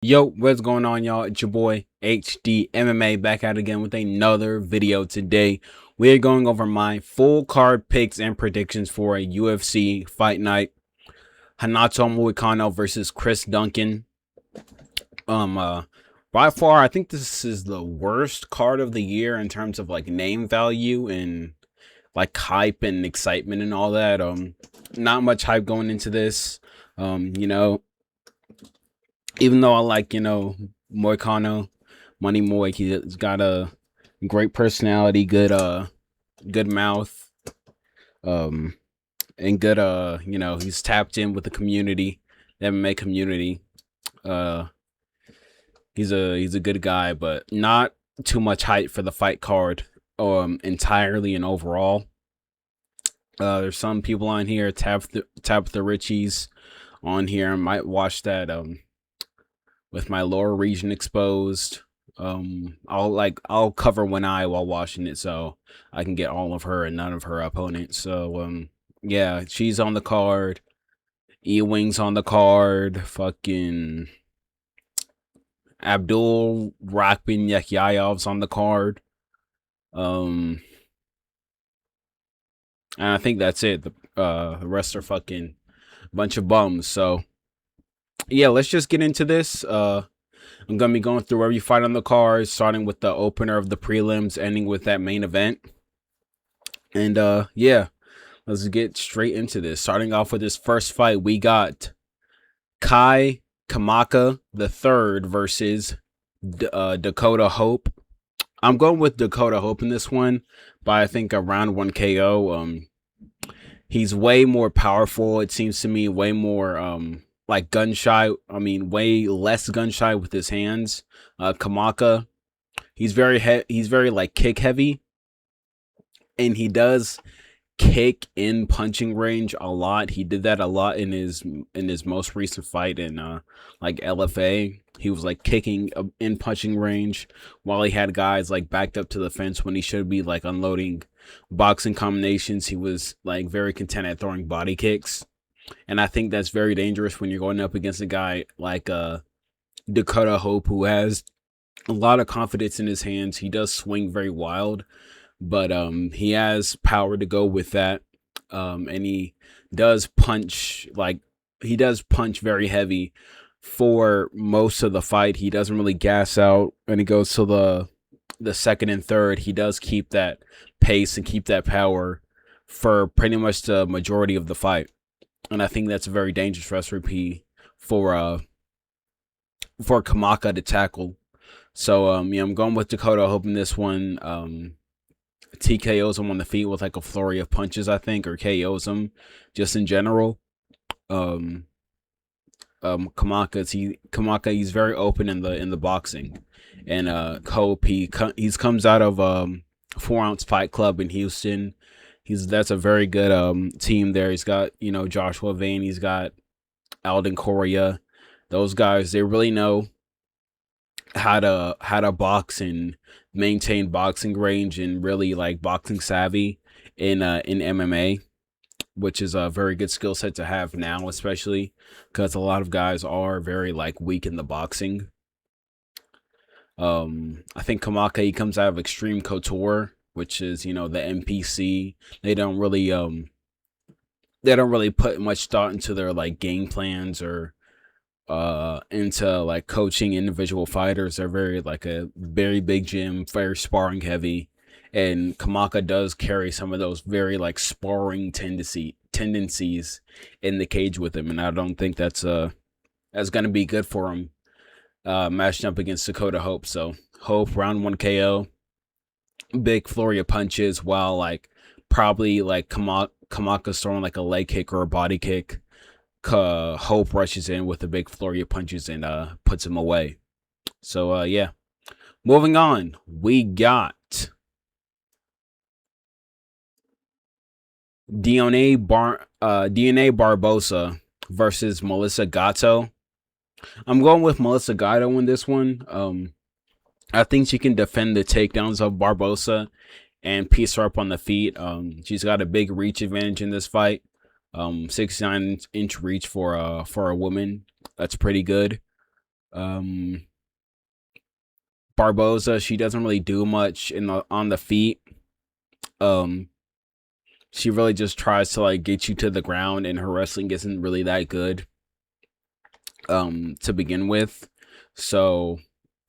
Yo, what's going on, y'all? It's your boy HD MMA back out again with another video. Today we are going over my full card picks and predictions for a UFC fight night. Hanato Moicano versus Chris Duncan. Um uh by far I think this is the worst card of the year in terms of like name value and like hype and excitement and all that. Not much hype going into this. You know, even though I like, Moicano, Money Moy, he's got a great personality, good mouth, um, and good he's tapped in with the community, the MMA community. Uh, he's a good guy, but not too much hype for the fight card, entirely and overall. There's some people on here, tap the Richies on here. I might watch that with my lower region exposed. I'll cover one eye while watching it so I can get all of her and none of her opponents. So yeah, she's on the card. E-Wing's on the card. Fucking Abdul Rakbin Yakyayev's on the card. And I think that's it. The rest are fucking bunch of bums. So yeah, let's just get into this. I'm gonna be going through every fight on the card, starting with the opener of the prelims, ending with that main event. And yeah, let's get straight into this. Starting off with this first fight, we got Kai Kamaka the third versus Dakota Hope. I'm going with Dakota Hope in this one by I think a round 1 KO. He's way more powerful. It seems to me way more like gun shy. I mean, way less gun shy with his hands. Kamaka, he's very like kick heavy, and he does kick in punching range a lot. He did that a lot in his most recent fight in like LFA. He was like kicking in punching range while he had guys like backed up to the fence when he should be like unloading boxing combinations. He was like very content at throwing body kicks. And I think that's very dangerous when you're going up against a guy like Dakota Hope, who has a lot of confidence in his hands. He does swing very wild, but he has power to go with that. And he does punch very heavy for most of the fight. He doesn't really gas out, and he goes to the second and third. He does keep that pace and keep that power for pretty much the majority of the fight. And I think that's a very dangerous recipe for Kamaka to tackle. So yeah, I'm going with Dakota, hoping this one TKOs him on the feet with like a flurry of punches, I think, or KOs him just in general. Kamaka, he's very open in the boxing, and Hope, he's comes out of 4 Ounce Fight Club in Houston. That's a very good team there. He's got Joshua Vane, he's got Alden Correa. Those guys, they really know how to box and maintain boxing range and really like boxing savvy in MMA, which is a very good skill set to have now, especially because a lot of guys are very like weak in the boxing. I think Kamaka, he comes out of Extreme Couture, which is the NPC. They don't really put much thought into their like game plans or into like coaching individual fighters. They're very big gym, very sparring heavy, and Kamaka does carry some of those very like sparring tendencies in the cage with him, and I don't think that's going to be good for him matched up against Dakota Hope. So Hope, round 1 KO, big flurry of punches, while like probably like Kamaka's throwing like a leg kick or a body kick. Hope rushes in with a big flurry of punches and puts him away. So yeah, moving on, we got DNA Barbosa versus Melissa Gatto. I'm going with Melissa Gatto in this one. I think she can defend the takedowns of Barbosa and piece her up on the feet. She's got a big reach advantage in this fight. 69-inch reach for a woman. That's pretty good. Um, Barboza, she doesn't really do much on the feet. Um, she really just tries to like get you to the ground, and her wrestling isn't really that good. To begin with, so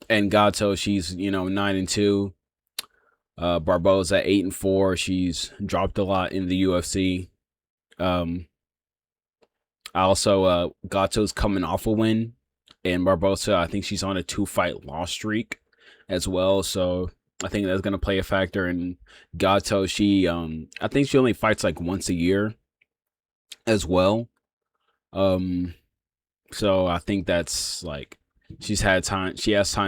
and Gato, she's 9-2. Barboza 8-4. She's dropped a lot in the UFC. Um, Gato's coming off a win, and Barbosa, I think she's on a 2-fight loss streak as well. So I think that's gonna play a factor. And Gato, I think she only fights like once a year as well. Um, so I think that's like she has time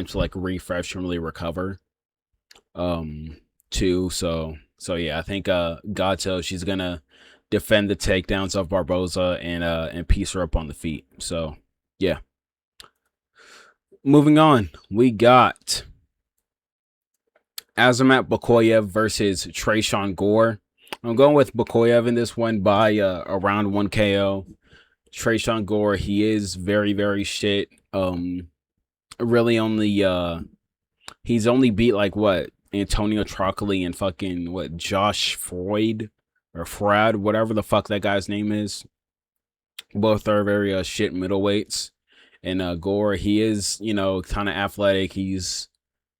to like refresh and really recover. Um, too. So yeah, I think Gato, she's gonna defend the takedowns of Barboza and piece her up on the feet. So yeah. Moving on, we got Azamat Bakoyev versus Tresean Gore. I'm going with Bakoyev in this one by around 1 KO. Tresean Gore, he is very, very shit. Really only he's only beat like what, Antonio Trocoli and fucking what, Josh Freud or Frad, whatever the fuck that guy's name is. Both are very shit middleweights. And Gore, he is, kind of athletic. He's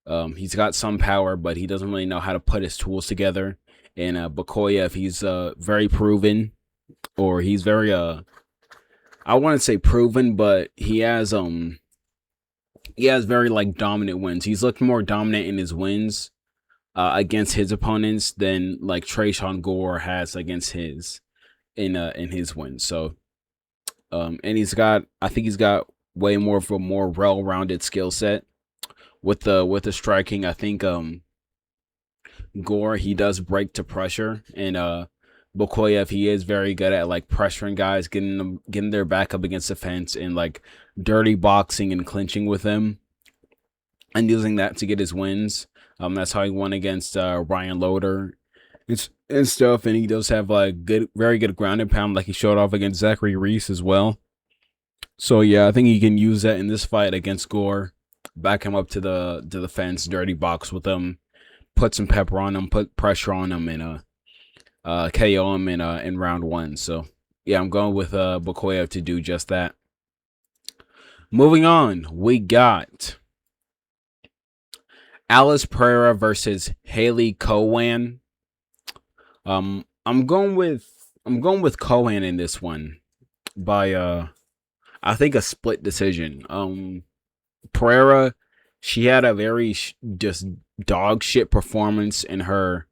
got some power, but he doesn't really know how to put his tools together. And Bakoyev, he's very proven, or he's very I wouldn't say proven, but he has very like dominant wins. He's looked more dominant in his wins against his opponents than like Tresean Gore has against his in his wins. So and I think he's got way more of a more well-rounded skill set with the striking. I think Gore, he does break to pressure, and Bokoyev, he is very good at like pressuring guys, getting their back up against the fence, and like dirty boxing and clinching with them, and using that to get his wins. That's how he won against Ryan Loader and stuff, and he does have like very good ground and pound, like he showed off against Zachary Reese as well. So yeah, I think he can use that in this fight against Gore, back him up to the fence, dirty box with him, put some pepper on him, put pressure on him, and KO him in round 1. So yeah, I'm going with Bokoyev to do just that. Moving on, we got Alice Pereira versus Haley Cowan. I'm going with Cowan in this one by I think a split decision. Pereira, she had a very just dog shit performance in her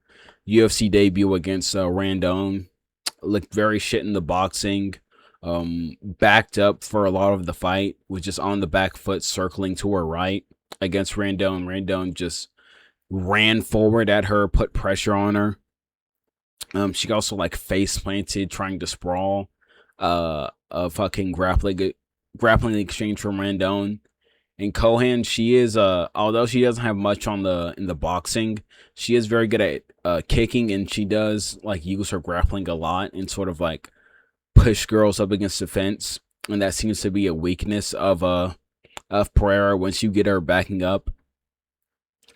UFC debut against Randone. Looked very shit in the boxing. Backed up for a lot of the fight, was just on the back foot, circling to her right against Randone. Randone just ran forward at her, put pressure on her. She also like face planted, trying to sprawl a fucking grappling exchange from Randone. And Cohan, she is although she doesn't have much in the boxing, she is very good at kicking, and she does like use her grappling a lot and sort of like push girls up against the fence. And that seems to be a weakness of Pereira. Once you get her backing up,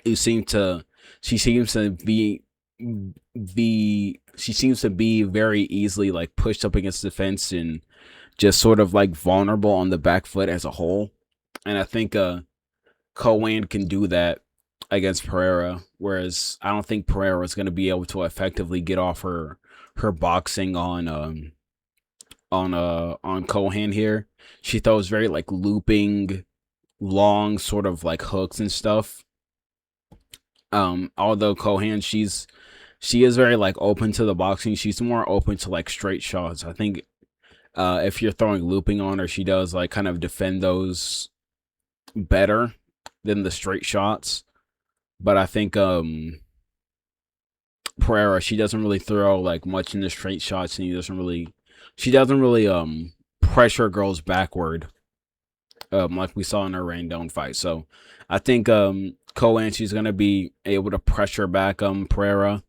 she seems to be very easily like pushed up against the fence and just sort of like vulnerable on the back foot as a whole. And I think Cowan can do that against Pereira, whereas I don't think Pereira is going to be able to effectively get off her boxing on Cohan here. She throws very like looping, long sort of like hooks and stuff. Although Cohan, she is very like open to the boxing. She's more open to like straight shots. I think if you're throwing looping on her, she does like kind of defend those better than the straight shots. But I think Pereira, she doesn't really throw like much in the straight shots, and she doesn't really pressure girls backward like we saw in her Randone fight. So I think Cohen, she's gonna be able to pressure back Pereira.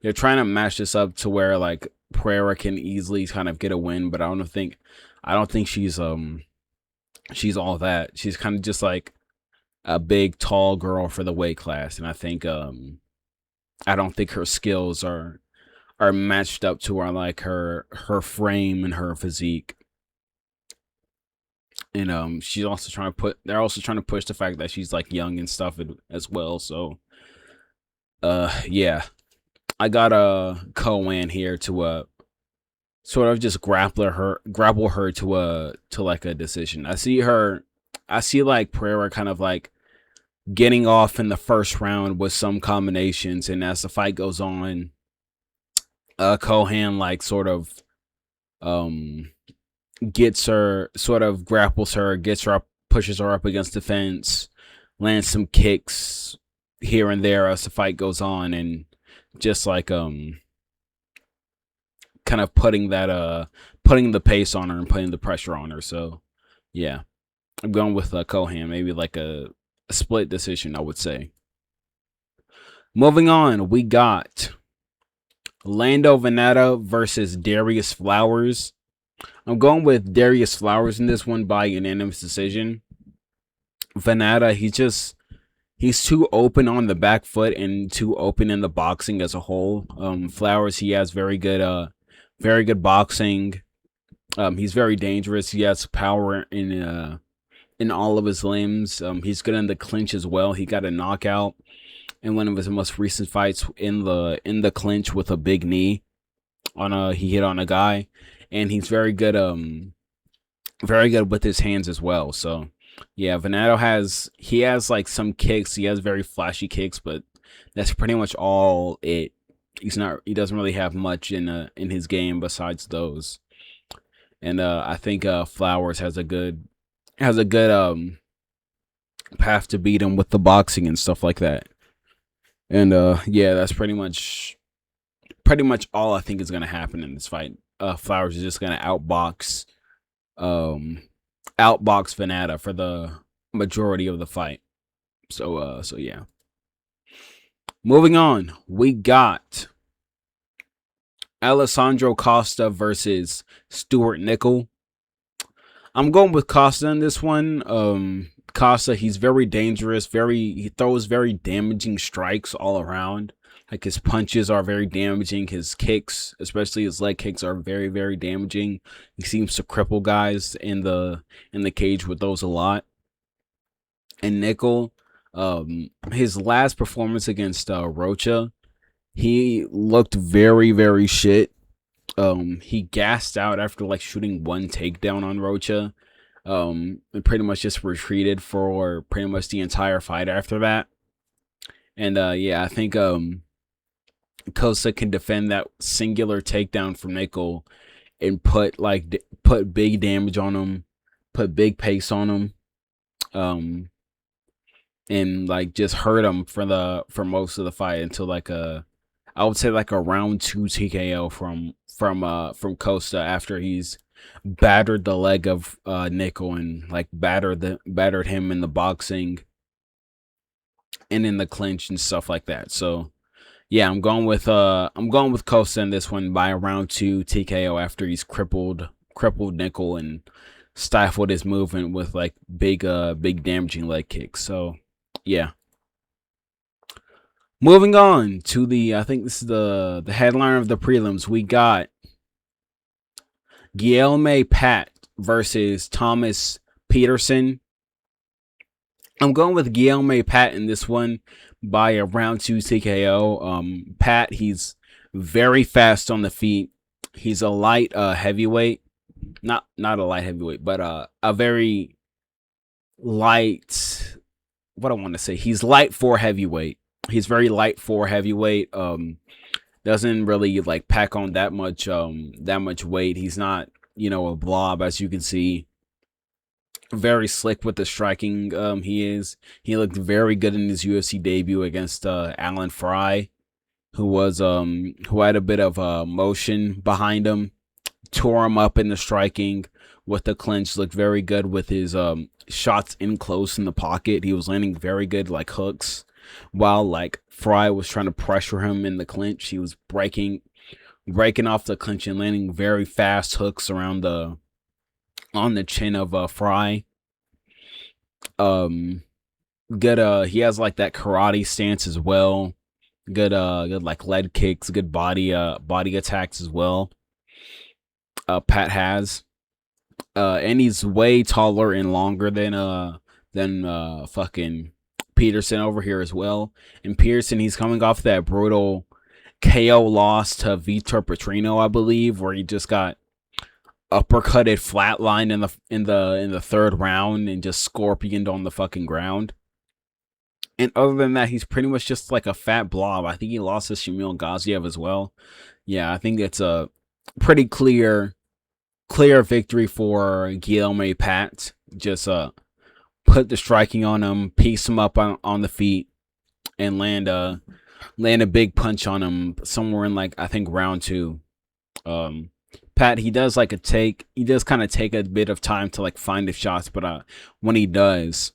They're trying to match this up to where like Pereira can easily kind of get a win, but I don't think she's She's all that. She's kind of just like a big, tall girl for the weight class, and I don't think her skills are matched up to her like her frame and her physique. And she's also trying to put. They're also trying to push the fact that she's like young and stuff as well. So yeah, I got a Coan here to sort of just grapple her to like a decision. I see like Pereira kind of like getting off in the first round with some combinations, and as the fight goes on, Cohan like sort of um gets her, sort of grapples her, gets her up, pushes her up against the fence, lands some kicks here and there as the fight goes on, and just like kind of putting the pace on her and putting the pressure on her. So yeah, I'm going with Cohan, maybe like a split decision, I would say. Moving on, we got Lando Venata versus Darius Flowers. I'm going with Darius Flowers in this one by unanimous decision. Venata, he's too open on the back foot and too open in the boxing as a whole. Flowers, he has very good boxing. He's very dangerous. He has power in all of his limbs. He's good in the clinch as well. He got a knockout in one of his most recent fights in the clinch with a big knee on he hit on a guy, and he's very good with his hands as well. So yeah, Venato has like some kicks. He has very flashy kicks, but that's pretty much all it. He doesn't really have much in his game besides those. And I think Flowers has a good path to beat him with the boxing and stuff like that. And yeah, that's pretty much all I think is gonna happen in this fight. Flowers is just gonna um outbox Venata for the majority of the fight. So yeah. Moving on, we got Alessandro Costa versus Stuart Nickel. I'm going with Costa in this one. Costa, he's very dangerous. He throws very damaging strikes all around. Like his punches are very damaging. His kicks, especially his leg kicks, are very damaging. He seems to cripple guys in the cage with those a lot. And Nickel, his last performance against Rocha, he looked very shit. He gassed out after like shooting one takedown on Rocha. And pretty much just retreated for pretty much the entire fight after that. And yeah, I think Kosa can defend that singular takedown from Nickel and put big damage on him, put big pace on him, and like just hurt him for most of the fight until like I would say like a round 2 TKO from Costa after he's battered the leg of Nickel and like battered him in the boxing and in the clinch and stuff like that. So yeah, I'm going with Costa in this one by a round 2 TKO after he's crippled Nickel and stifled his movement with like big damaging leg kicks. So yeah. Moving on to I think this is the headliner of the prelims. We got Guilherme Pat versus Thomas Peterson. I'm going with Guilherme Pat in this one by a round 2 TKO. Pat, he's very fast on the feet. He's a light heavyweight. Not a light heavyweight, but a very light, what I want to say. He's light for heavyweight. He's very light for heavyweight. Doesn't really like pack on that much weight. He's not, a blob, as you can see. Very slick with the striking. He looked very good in his UFC debut against Alan Fry, who had a bit of motion behind him, tore him up in the striking with the clinch. Looked very good with his shots in close in the pocket. He was landing very good like hooks, while like Fry was trying to pressure him in the clinch. He was breaking off the clinch and landing very fast hooks on the chin of Fry. Um, good. He has like that karate stance as well. Good like leg kicks, good body attacks as well. Pat has. And he's way taller and longer than fucking Peterson over here as well. And Peterson, he's coming off that brutal KO loss to Vitor Petrino, I believe, where he just got uppercutted flatline in the third round and just scorpioned on the fucking ground. And other than that, he's pretty much just like a fat blob. I think he lost to Shamil Gaziev as well. Yeah, I think it's a pretty clear victory for Guillaume Pat. Just put the striking on him, piece him up on the feet, and land a big punch on him somewhere in like I think round 2. Pat, he does kind of take a bit of time to like find the shots, but when he does,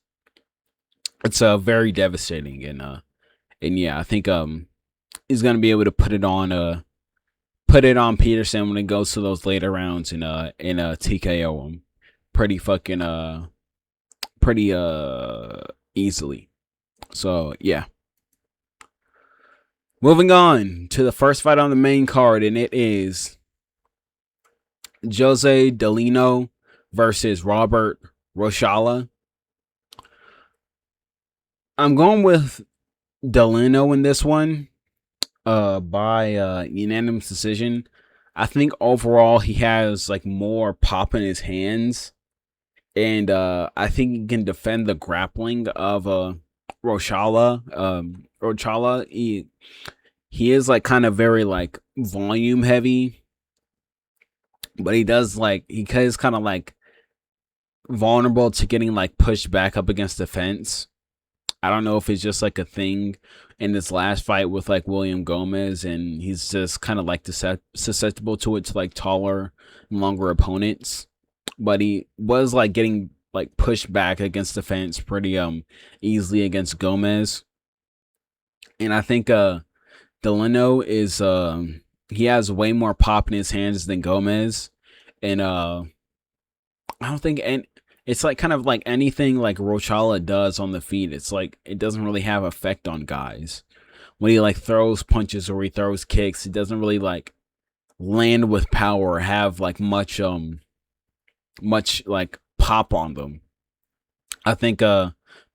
it's very devastating. And yeah, I think he's gonna be able to put it on Peterson when it goes to those later rounds and TKO him pretty fucking pretty easily. So yeah. Moving on to the first fight on the main card, and it is Jose Delino versus Robert Roshala. I'm going with Delino in this one by unanimous decision. I think overall he has like more pop in his hands, and I think he can defend the grappling of Roshala. Roshala, he is like kind of very like volume heavy, but he is kind of like vulnerable to getting like pushed back up against the fence. I don't know if it's just like a thing in this last fight with like William Gomez, and he's just kind of like susceptible to it to like taller and longer opponents. But he was like getting like pushed back against the fence pretty easily against Gomez. And I think Delano is he has way more pop in his hands than Gomez. And I don't think it's like kind of like anything like Roshala does on the feet. It's like it doesn't really have effect on guys. When he like throws punches or he throws kicks, it doesn't really like land with power or have like much like pop on them. I think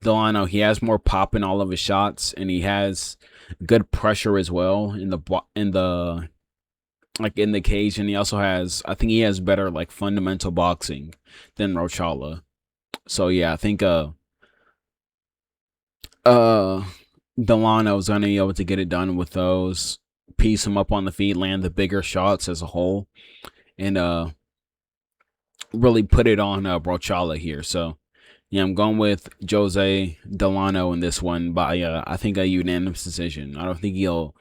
Delano, he has more pop in all of his shots, and he has good pressure as well in the cage, and he also has, I think he has better like fundamental boxing than Roshala. So yeah, I think Delano's gonna be able to get it done with those, piece him up on the feet, land the bigger shots as a whole, and really put it on Roshala here. So yeah, I'm going with Jose Delano in this one by I think a unanimous decision. I don't think he'll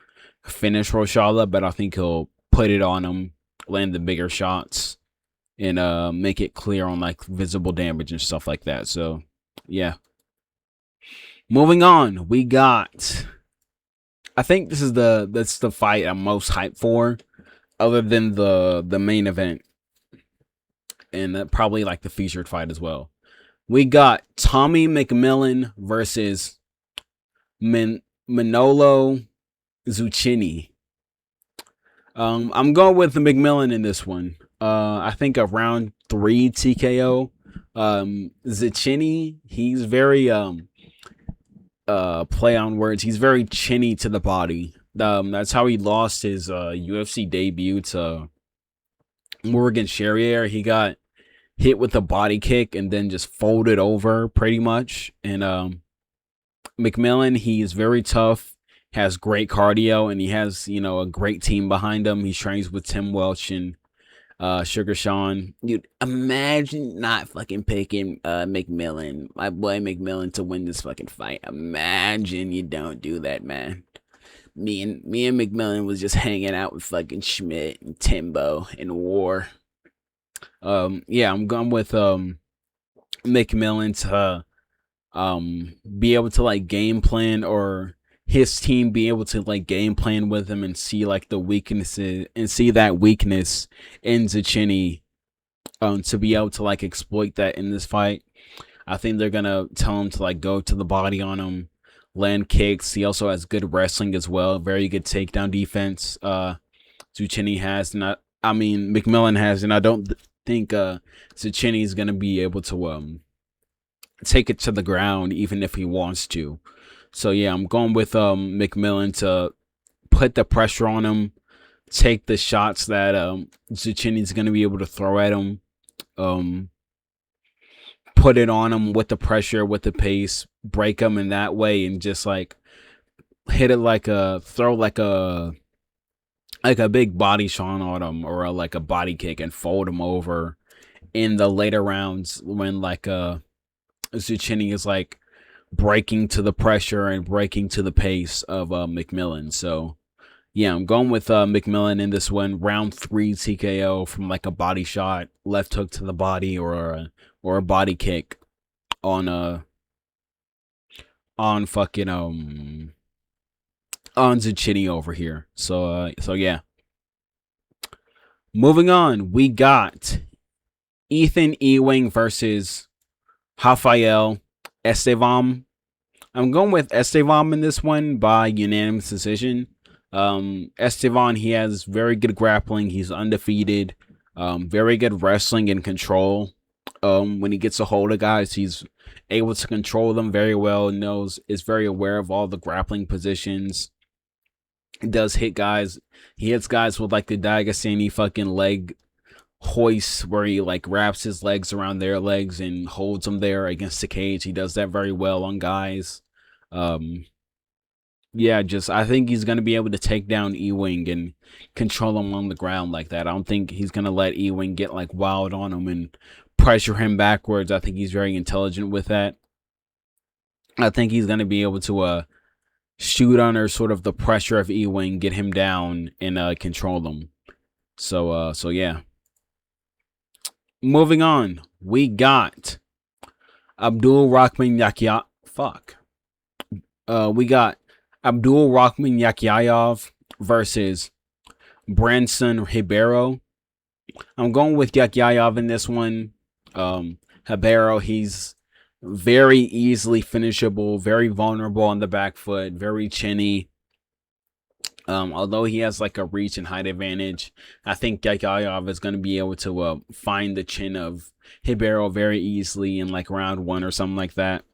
finish Roshala, but I think he'll put it on him, land the bigger shots, and make it clear on like visible damage and stuff like that. So yeah. Moving on, we got, I think that's the fight I'm most hyped for, other than the main event, and probably like the featured fight as well. We got Tommy McMillan versus Manolo Zucchini. I'm going with the McMillan in this one. I think a round 3 TKO. Zucchini, he's very play on words. He's very chinny to the body. That's how he lost his UFC debut to Morgan Charrier. He got hit with a body kick and then just folded over pretty much. And McMillan, he is very tough, has great cardio, and he has, a great team behind him. He trains with Tim Welch and Sugar Sean. Dude, imagine not fucking picking McMillan, my boy McMillan, to win this fucking fight. Imagine you don't do that, man. Me and McMillan was just hanging out with fucking Schmidt and Timbo and War. Yeah, I'm going with McMillan to be able to like game plan, or his team be able to like game plan with him and see like the weaknesses and see that weakness in Zucchini, to be able to like exploit that in this fight. I think they're gonna tell him to like go to the body on him, land kicks. He also has good wrestling as well, very good takedown defense. Zucchini has, not I mean McMillan has, and I don't think Zucchini is gonna be able to take it to the ground even if he wants to. So yeah, I'm going with McMillan to put the pressure on him, take the shots that Zucchini's gonna be able to throw at him, um, put it on him with the pressure, with the pace, break him in that way, and just like hit it like a throw like a big body shot on him, or like a body kick, and fold him over in the later rounds when like Zucchini is like breaking to the pressure and breaking to the pace of McMillan. So yeah, I'm going with McMillan in this one. Round 3 TKO from like a body shot, left hook to the body, or a body kick on fucking on Zucchini over here. So yeah. Moving on, we got Ethan Ewing versus Rafael Estevam. I'm going with Estevam in this one by unanimous decision. Estevan, he has very good grappling. He's undefeated. Very good wrestling and control. When he gets a hold of guys, he's able to control them very well. Is very aware of all the grappling positions. He does hit guys. He hits guys with like the Dagestani fucking leg hoist, where he like wraps his legs around their legs and holds them there against the cage. He does that very well on guys. Yeah, just I think he's gonna be able to take down Ewing and control him on the ground like that. I don't think he's gonna let Ewing get like wild on him and pressure him backwards. I think he's very intelligent with that. I think he's gonna be able to shoot under sort of the pressure of Ewing, get him down, and control him. So yeah. Moving on, we got Abdul Rahman Yakia. We got Abdul Rahman Yakyayev versus Branson Ribeiro. I'm going with Yakyayev in this one. Ribeiro, he's very easily finishable, very vulnerable on the back foot, very chinny. Although he has like a reach and height advantage, I think Yakyayev is going to be able to find the chin of Ribeiro very easily in like round 1 or something like that.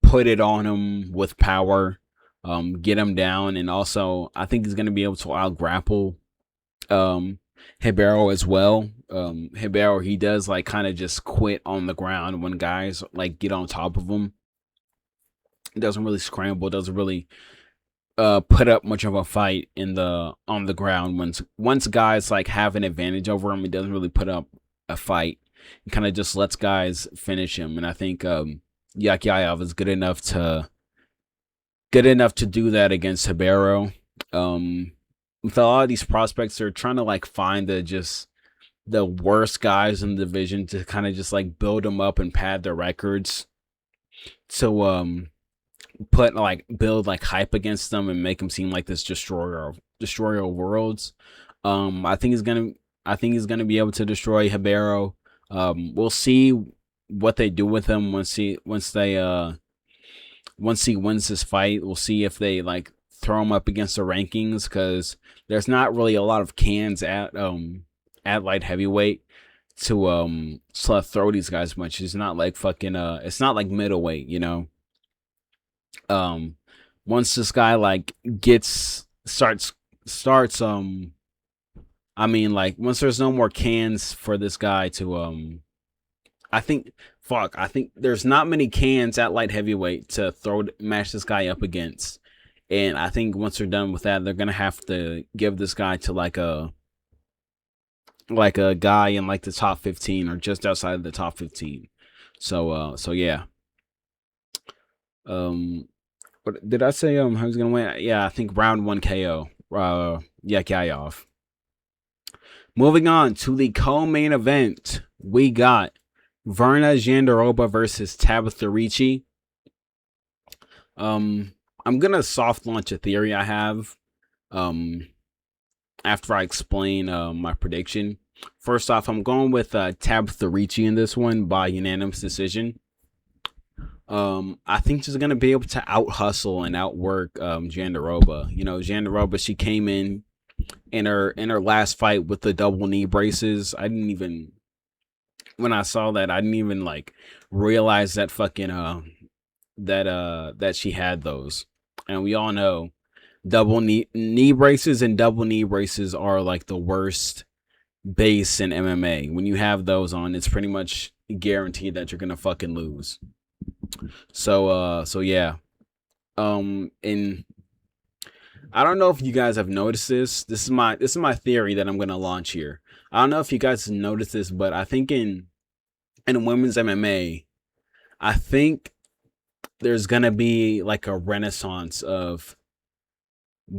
Put it on him with power, get him down, and also I think he's going to be able to out grapple Ribeiro as well. Ribeiro, he does like kind of just quit on the ground when guys like get on top of him. He doesn't really scramble, doesn't really put up much of a fight on the ground. Once guys like have an advantage over him, he doesn't really put up a fight. He kind of just lets guys finish him, and I think Yakyayev is good enough to do that against Ribeiro. With a lot of these prospects, they're trying to like find the worst guys in the division to kind of just like build them up and pad their records. So build like hype against them and make them seem like this destroyer of worlds. I think he's gonna be able to destroy Ribeiro. We'll see what they do with him once he wins this fight. We'll see if they like throw him up against the rankings, because there's not really a lot of cans at light heavyweight to throw these guys much. It's not like fucking it's not like middleweight, you know. Once this guy like starts I mean, like, once there's no more cans for this guy to I think there's not many cans at light heavyweight to match this guy up against. And I think once they're done with that, they're gonna have to give this guy to like a guy in like the top 15 or just outside of the top 15. So yeah. What did I say? Who's gonna win? Yeah, I think round 1 KO. Yakyayev. Moving on to the co-main event, we got Verna Jandiroba versus Tabitha Ricci. I'm gonna soft launch a theory I have after I explain my prediction. First off, I'm going with Tabitha Ricci in this one by unanimous decision. I think she's gonna be able to out hustle and outwork Jandaroba. You know, Jandaroba, she came in her last fight with the double knee braces. I didn't even when I saw that, I didn't even like realize that fucking that she had those. And we all know double knee braces and double knee braces are like the worst base in MMA. When you have those on, it's pretty much guaranteed that you're gonna fucking lose. So yeah. And I don't know if you guys have noticed this. This is my theory that I'm gonna launch here. I don't know if you guys noticed this, but I think in women's MMA, I think there's gonna be like a renaissance of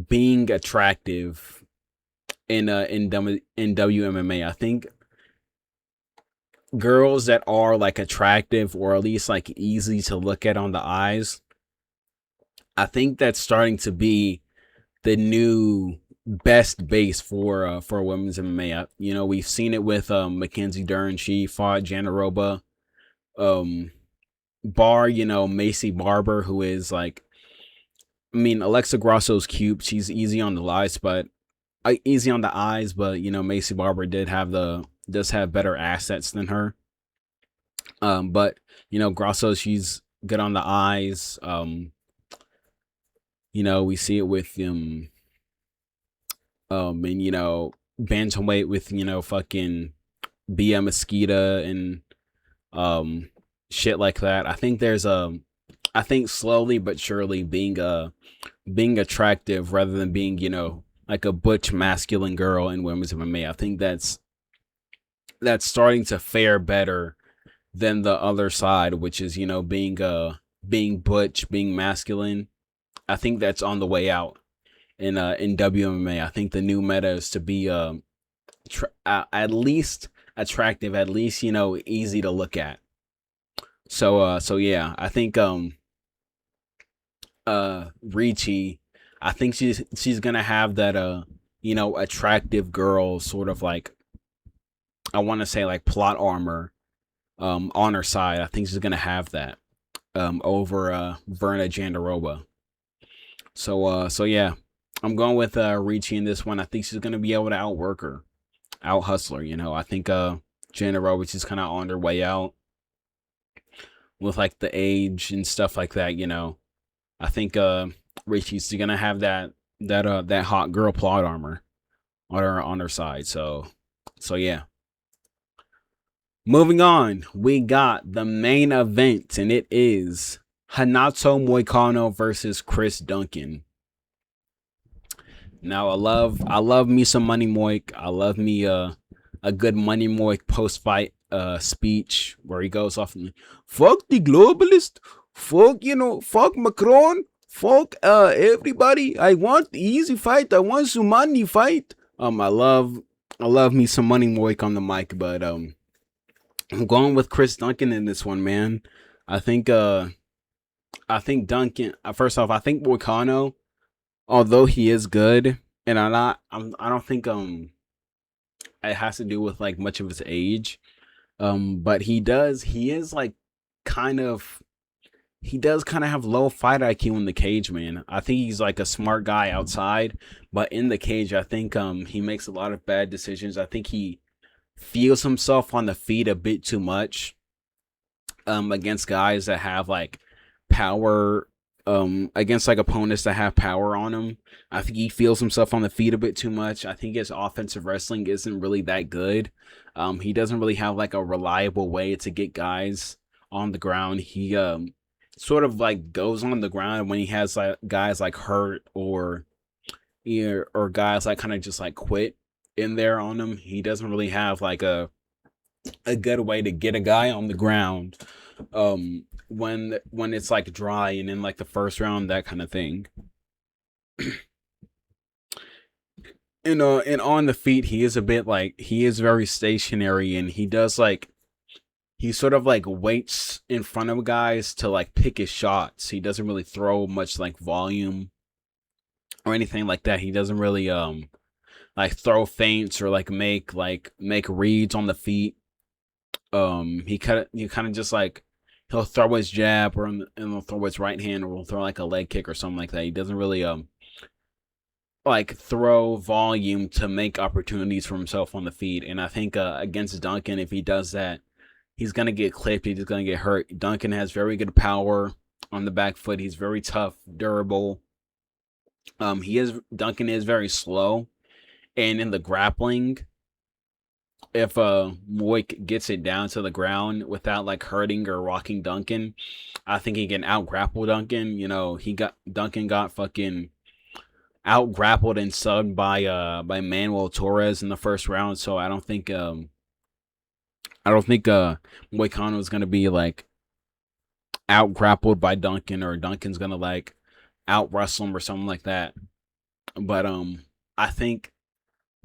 being attractive in WMMA. I think girls that are like attractive or at least like easy to look at on the eyes, I think that's starting to be the new best base for women's MMA. You know, we've seen it with Mackenzie Dern. She fought Janaroba. Bar, you know, Macy Barber, who is like, I mean, Alexa Grasso's cute. She's easy on the eyes, but you know, Macy Barber does have better assets than her. But you know, Grasso, she's good on the eyes. You know, we see it with and you know, bantamweight with, you know, fucking Bia Mosquita and shit like that. I think slowly but surely being attractive rather than being, you know, like a butch masculine girl in women's MMA. I think that's starting to fare better than the other side, which is, you know, being butch, being masculine. I think that's on the way out in WMMA. I think the new meta is to be at least attractive, at least, you know, easy to look at. So yeah, I think Ricci, I think she's gonna have that you know, attractive girl sort of like, I want to say like plot armor on her side. I think she's gonna have that over Verna Jandaroba. So yeah, I'm going with Ricci in this one. I think she's gonna be able to outwork her, out hustle her. You know, I think Jandaroba is kind of on her way out with like the age and stuff like that. You know, I think Ricci's gonna have that hot girl plot armor on her side. So yeah. Moving on, we got the main event, and it is Renato Moicano versus Chris Duncan. Now I love me some Money Moik. I love me a good Money Moik post fight speech where he goes off and fuck the globalist, fuck, you know, fuck Macron, fuck everybody. I want the easy fight. I want some money fight. I love me some Money Moik on the mic, but I'm going with Chris Duncan in this one, man. I think Duncan. First off, I think Moicano, although he is good, and I don't think it has to do with like much of his age. But he is like kind of he does kind of have low fight IQ in the cage, man. I think he's like a smart guy outside, but in the cage, I think he makes a lot of bad decisions. I think he feels himself on the feet a bit too much against guys that have like power, against like opponents that have power on him. I think he feels himself on the feet a bit too much. I think his offensive wrestling isn't really that good. He doesn't really have like a reliable way to get guys on the ground. He sort of like goes on the ground when he has like guys like hurt or, you know, or guys like kind of just like quit in there on him. He doesn't really have like a good way to get a guy on the ground when it's like dry and in like the first round, that kind of thing. And on the feet, he is a bit like, he is very stationary, and he does like, he sort of like waits in front of guys to like pick his shots. He doesn't really throw much like volume or anything like that. He doesn't really like throw feints or make reads on the feet. He kind of just like he'll throw his jab and he'll throw his right hand or he'll throw like a leg kick or something like that. He doesn't really like throw volume to make opportunities for himself on the feet. And I think against Duncan, if he does that, he's gonna get clipped. He's gonna get hurt. Duncan has very good power on the back foot. He's very tough, durable. Duncan is very slow, and in the grappling, if Moik gets it down to the ground without like hurting or rocking Duncan, I think he can out grapple Duncan. You know, Duncan got fucking out grappled and subbed by Manuel Torres in the first round. So I don't think Moicano is gonna be like out grappled by Duncan or Duncan's gonna like out wrestle him or something like that. But I think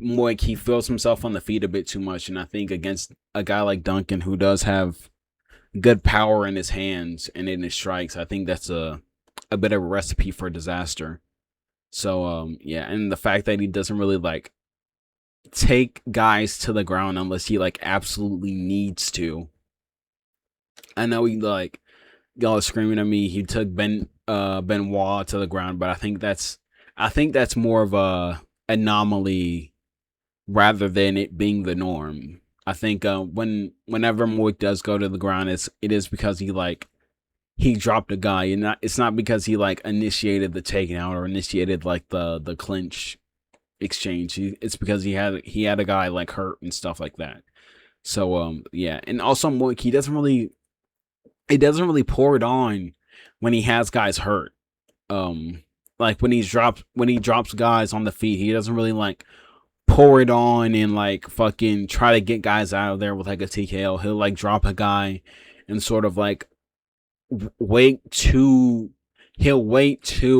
Moik, he feels himself on the feet a bit too much, and I think against a guy like Duncan who does have good power in his hands and in his strikes, I think that's a bit of a recipe for disaster. So yeah, and the fact that he doesn't really like take guys to the ground unless he like absolutely needs to. I know he like y'all are screaming at me. He took Benoit to the ground, but I think that's more of a anomaly rather than it being the norm. I think whenever Moik does go to the ground, it is because he dropped a guy, and it's not because he like initiated the takedown or initiated like the clinch exchange. It's because he had a guy like hurt and stuff like that. So yeah, and also Moik, he doesn't really pour it on when he has guys hurt. Like when he drops guys on the feet, he doesn't really like pour it on and like fucking try to get guys out of there with like a TKO. He'll like drop a guy and sort of like he'll wait too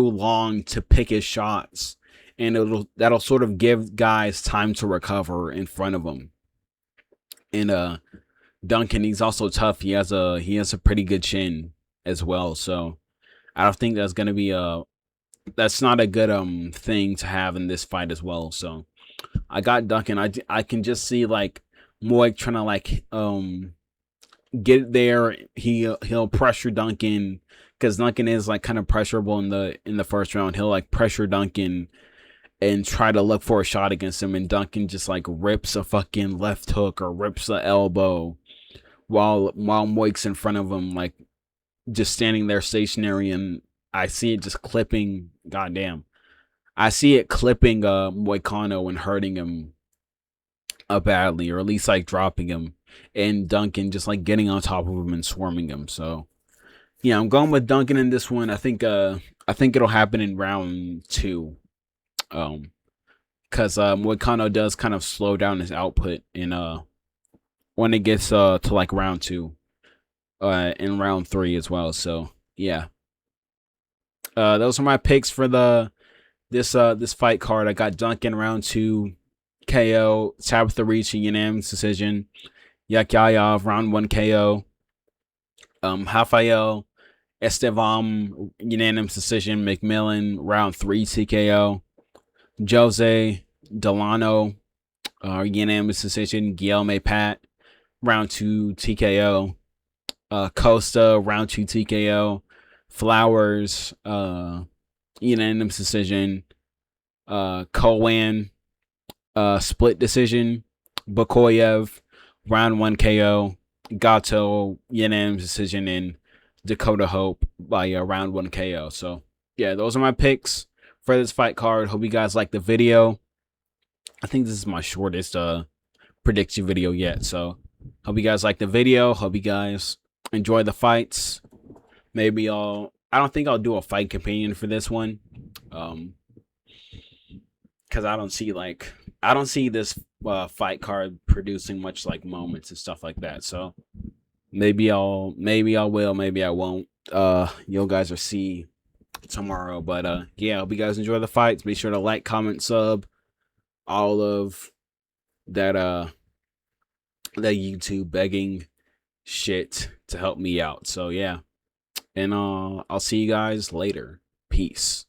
long to pick his shots, and that'll sort of give guys time to recover in front of him. And Duncan, he's also tough. He has a pretty good chin as well. So I don't think that's not a good thing to have in this fight as well. So I got Duncan. I can just see like Moik trying to like get there. He'll pressure Duncan because Duncan is like kind of pressurable in the first round. He'll like pressure Duncan and try to look for a shot against him, and Duncan just like rips a fucking left hook or rips an elbow while Moik's in front of him, like just standing there stationary, and I see it just clipping. Goddamn, I see it clipping Moicano and hurting him badly, or at least like dropping him, and Duncan just like getting on top of him and swarming him. So yeah, I'm going with Duncan in this one. I think it'll happen in round 2. Because Moicano does kind of slow down his output in when it gets to like round 2, in round 3 as well. So yeah, those are my picks for this fight card. I got Duncan round 2 KO, Tabitha Ricci unanimous decision, Yakyayev round 1 KO, Rafael Estevam unanimous decision, McMillan round 3 TKO, Jose Delano unanimous decision, Guilherme Pat round 2 TKO, Costa round 2 TKO, Flowers unanimous decision, Kowan split decision, Bakoyev round 1 KO, Gato unanimous decision, and Dakota Hope by round 1 KO. So yeah, those are my picks for this fight card. Hope you guys like the video. I think this is my shortest prediction video yet. So hope you guys like the video. Hope you guys enjoy the fights. Maybe I don't think I'll do a fight companion for this one. Because I don't see this fight card producing much like moments and stuff like that. So maybe I will, maybe I won't. You guys will see tomorrow. But yeah, hope you guys enjoy the fights. Be sure to like, comment, sub, all of that that YouTube begging shit to help me out. So yeah. And I'll see you guys later. Peace.